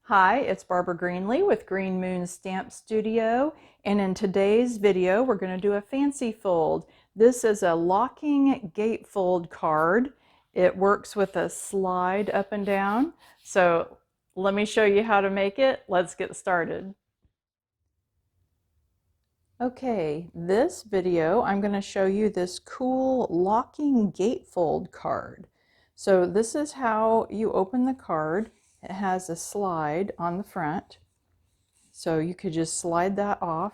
Hi, it's Barbara Greenlee with Green Moon Stamp Studio, and in today's video we're going to do a fancy fold. This is a locking gatefold card. It works with a slide up and down. So let me show you how to make it. Let's get started. Okay, this video I'm going to show you this cool locking gatefold card. So this is how you open the card. It has a slide on the front. So you could just slide that off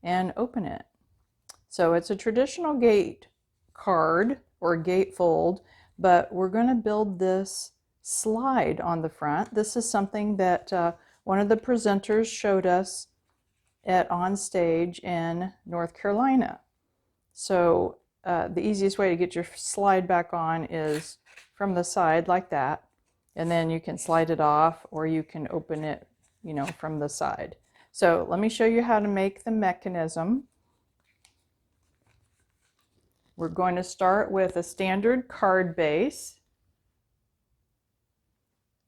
and open it. So it's a traditional gate card or gatefold, but we're going to build this slide on the front. This is something that one of the presenters showed us at On Stage in North Carolina. So the easiest way to get your slide back on is from the side like that, and then you can slide it off or you can open it, from the side. So let me show you how to make the mechanism. We're going to start with a standard card base.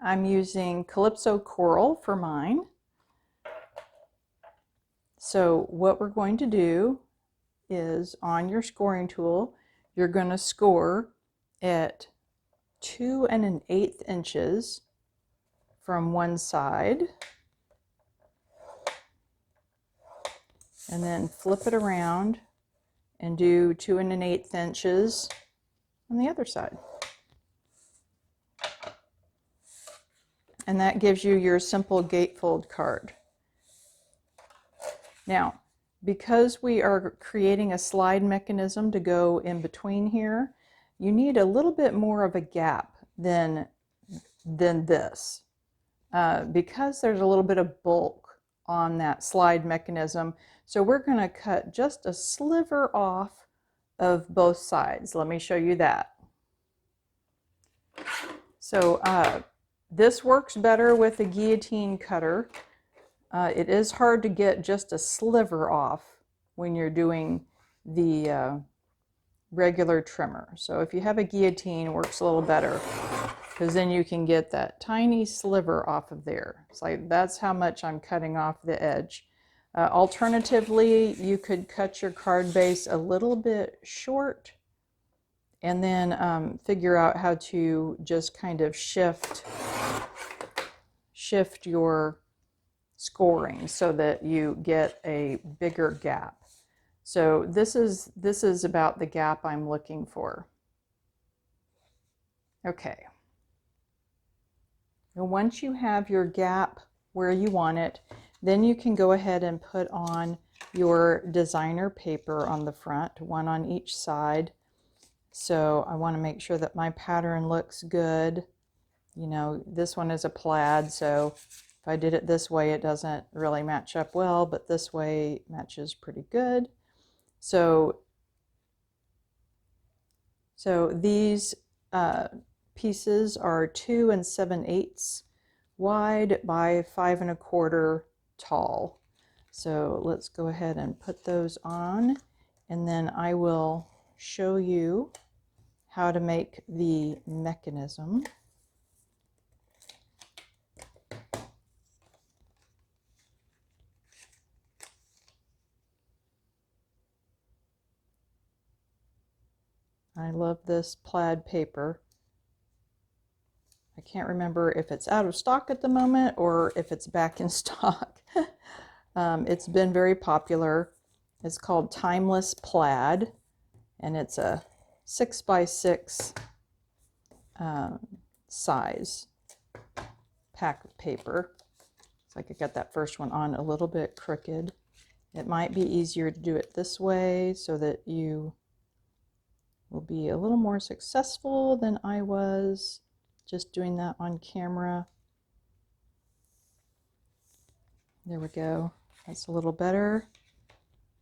I'm using Calypso Coral for mine. So what we're going to do is on your scoring tool, you're going to score at 2 1/8 inches from one side, and then flip it around and do 2 1/8 inches on the other side. And that gives you your simple gatefold card. Now, because we are creating a slide mechanism to go in between here, you need a little bit more of a gap than this. Because there's a little bit of bulk on that slide mechanism, so we're going to cut just a sliver off of both sides. Let me show you that. So this works better with a guillotine cutter. It is hard to get just a sliver off when you're doing the regular trimmer. So if you have a guillotine, it works a little better, because then you can get that tiny sliver off of there. It's like that's how much I'm cutting off the edge. Alternatively, you could cut your card base a little bit short and then figure out how to just kind of shift your scoring so that you get a bigger gap. So this is about the gap I'm looking for. Okay. And once you have your gap where you want it, then you can go ahead and put on your designer paper on the front, one on each side. So I want to make sure that my pattern looks good. This one is a plaid, so if I did it this way, it doesn't really match up well, but this way matches pretty good. So these pieces are 2 7/8 wide by 5 1/4 tall. So let's go ahead and put those on, and then I will show you how to make the mechanism. I love this plaid paper. I can't remember if it's out of stock at the moment or if it's back in stock. It's been very popular. It's called Timeless Plaid, and it's a 6x6 size pack of paper. It's like I got that first one on a little bit crooked. It might be easier to do it this way so that you will be a little more successful than I was just doing that on camera. There we go. That's a little better.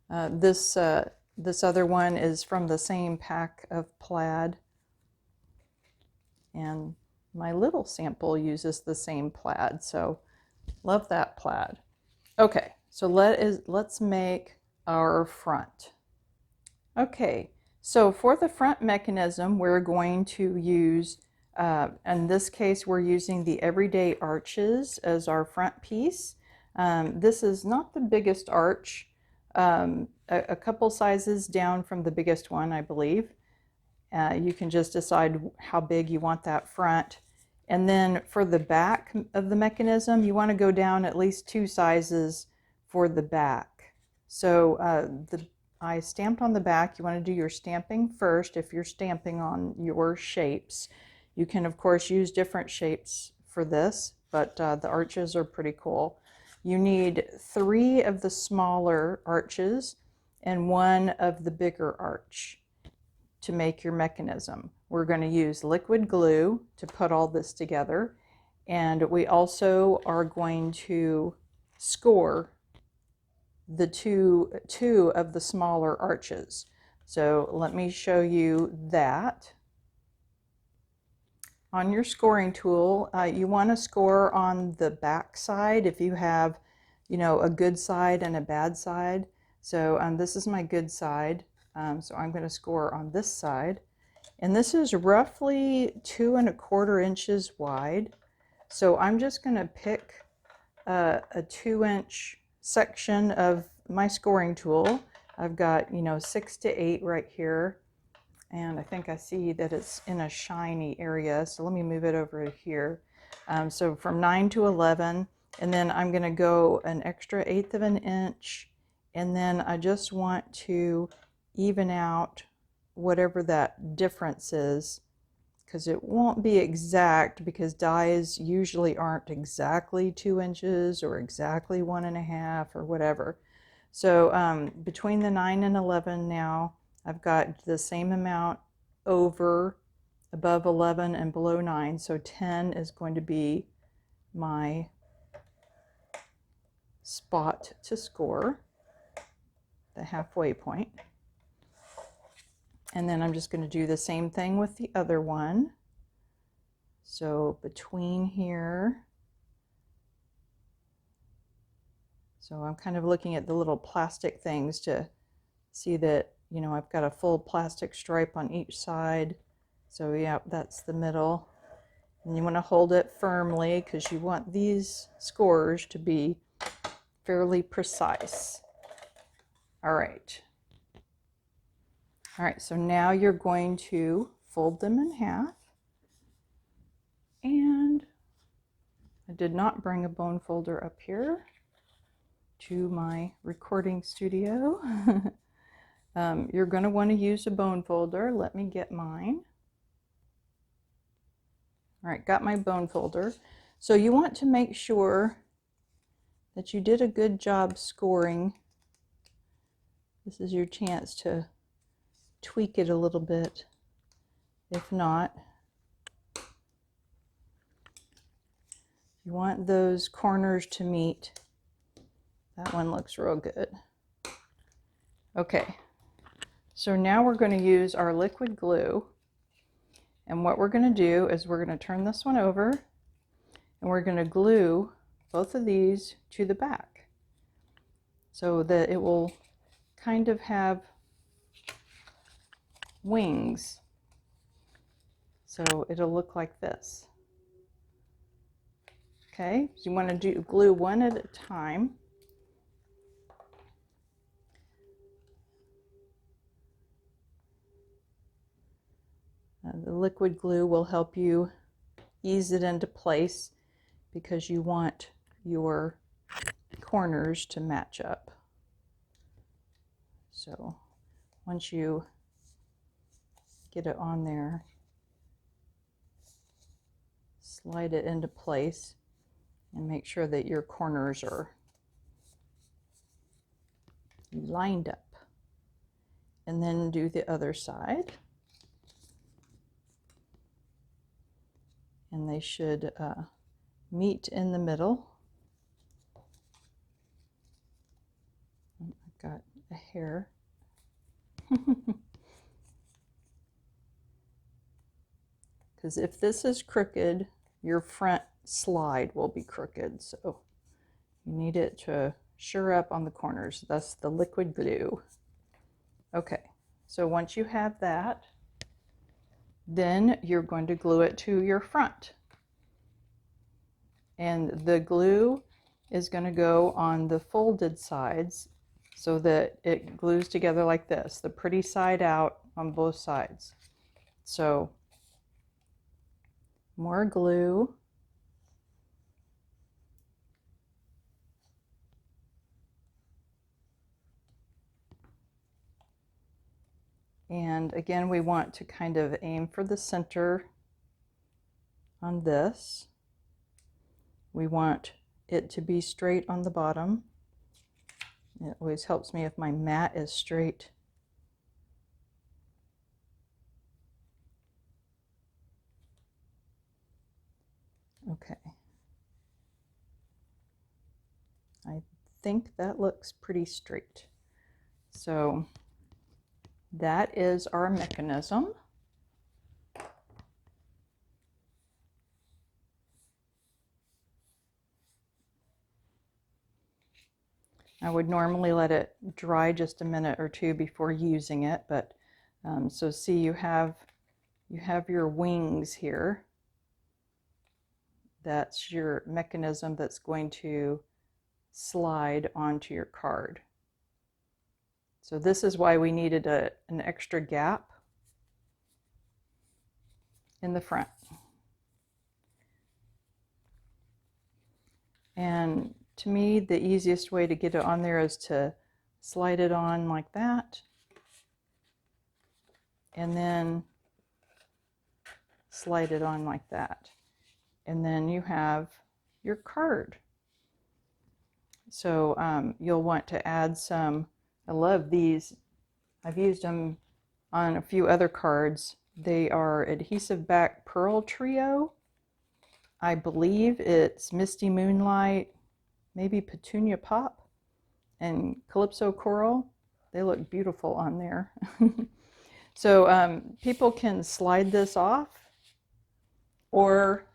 This other one is from the same pack of plaid, and my little sample uses the same plaid, so love that plaid. Okay, so let's make our front. Okay, so for the front mechanism, we're going to use In this case, we're using the Everyday Arches as our front piece. This is not the biggest arch, a couple sizes down from the biggest one, I believe. You can just decide how big you want that front. And then for the back of the mechanism, you want to go down at least 2 sizes for the back. So I stamped on the back. You want to do your stamping first if you're stamping on your shapes. You can, of course, use different shapes for this, but the arches are pretty cool. You need 3 of the smaller arches and 1 of the bigger arch to make your mechanism. We're going to use liquid glue to put all this together, and we also are going to score the two of the smaller arches. So let me show you that. On your scoring tool, you want to score on the back side if you have, you know, a good side and a bad side. So this is my good side, so I'm going to score on this side. And this is roughly 2 1/4 inches wide. So I'm just going to pick a 2-inch section of my scoring tool. I've got, you know, 6 to 8 right here. And I think I see that it's in a shiny area, so let me move it over to here. So from 9 to 11, and then I'm going to go an extra 1/8 of an inch, and then I just want to even out whatever that difference is, because it won't be exact, because dies usually aren't exactly 2 inches or exactly 1 1/2 or whatever. So between the 9 and 11 now, I've got the same amount over, above 11 and below 9, so 10 is going to be my spot to score, the halfway point. And then I'm just going to do the same thing with the other one. So between here, so I'm kind of looking at the little plastic things to see that, you know, I've got a full plastic stripe on each side. So yeah, that's the middle. And you want to hold it firmly because you want these scores to be fairly precise. All right. All right, so now you're going to fold them in half. And I did not bring a bone folder up here to my recording studio. You're going to want to use a bone folder. Let me get mine. All right, got my bone folder. So you want to make sure that you did a good job scoring. This is your chance to tweak it a little bit. If not, you want those corners to meet. That one looks real good. Okay, so now we're going to use our liquid glue. And what we're going to do is we're going to turn this one over, and we're going to glue both of these to the back so that it will kind of have wings. So it'll look like this. Okay, so you want to glue one at a time. The liquid glue will help you ease it into place because you want your corners to match up. So once you get it on there, slide it into place and make sure that your corners are lined up. And then do the other side. And they should meet in the middle. I've got a hair. Because if this is crooked, your front slide will be crooked. So you need it to sure up on the corners. That's the liquid glue. Okay, so once you have that, Then you're going to glue it to your front. And the glue is going to go on the folded sides so that it glues together like this, the pretty side out on both sides. So more glue. And again, we want to kind of aim for the center on this. We want it to be straight on the bottom. It always helps me if my mat is straight. Okay. I think that looks pretty straight. So that is our mechanism. I would normally let it dry just a minute or two before using it, but so see, you have your wings here. That's your mechanism that's going to slide onto your card. So this is why we needed an extra gap in the front. And to me, the easiest way to get it on there is to slide it on like that, and then slide it on like that. And then you have your card. So you'll want to add some, I love these. I've used them on a few other cards. They are Adhesive Back Pearl Trio. I believe it's Misty Moonlight, maybe Petunia Pop, and Calypso Coral. They look beautiful on there. So people can slide this off, or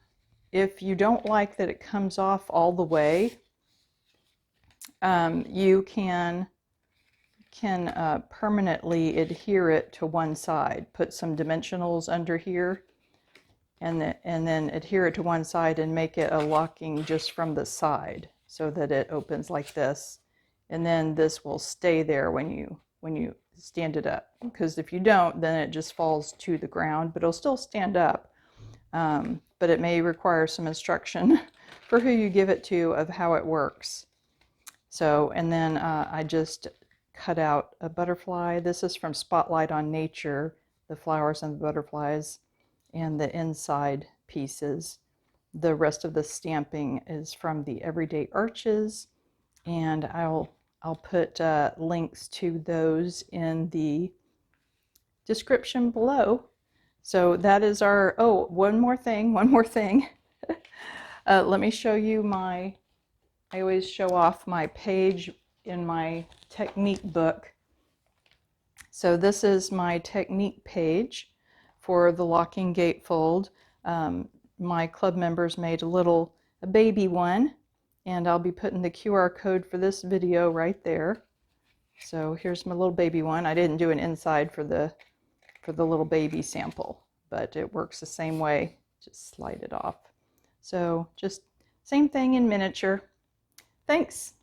if you don't like that it comes off all the way, you can permanently adhere it to one side. Put some dimensionals under here, and then adhere it to one side and make it a locking just from the side so that it opens like this. And then this will stay there when you stand it up. Because if you don't, then it just falls to the ground, but it'll still stand up. But it may require some instruction for who you give it to of how it works. So, and then I just cut out a butterfly. This is from Spotlight on Nature, the flowers and the butterflies and the inside pieces. The rest of the stamping is from the Everyday Arches, and I'll put links to those in the description below. So that is our, oh, one more thing. Let me show you I always show off my page in my technique book. So this is my technique page for the locking gatefold. My club members made a baby one, and I'll be putting the QR code for this video right there. So here's my little baby one. I didn't do an inside for the little baby sample, but it works the same way. Just slide it off. So just same thing in miniature. Thanks.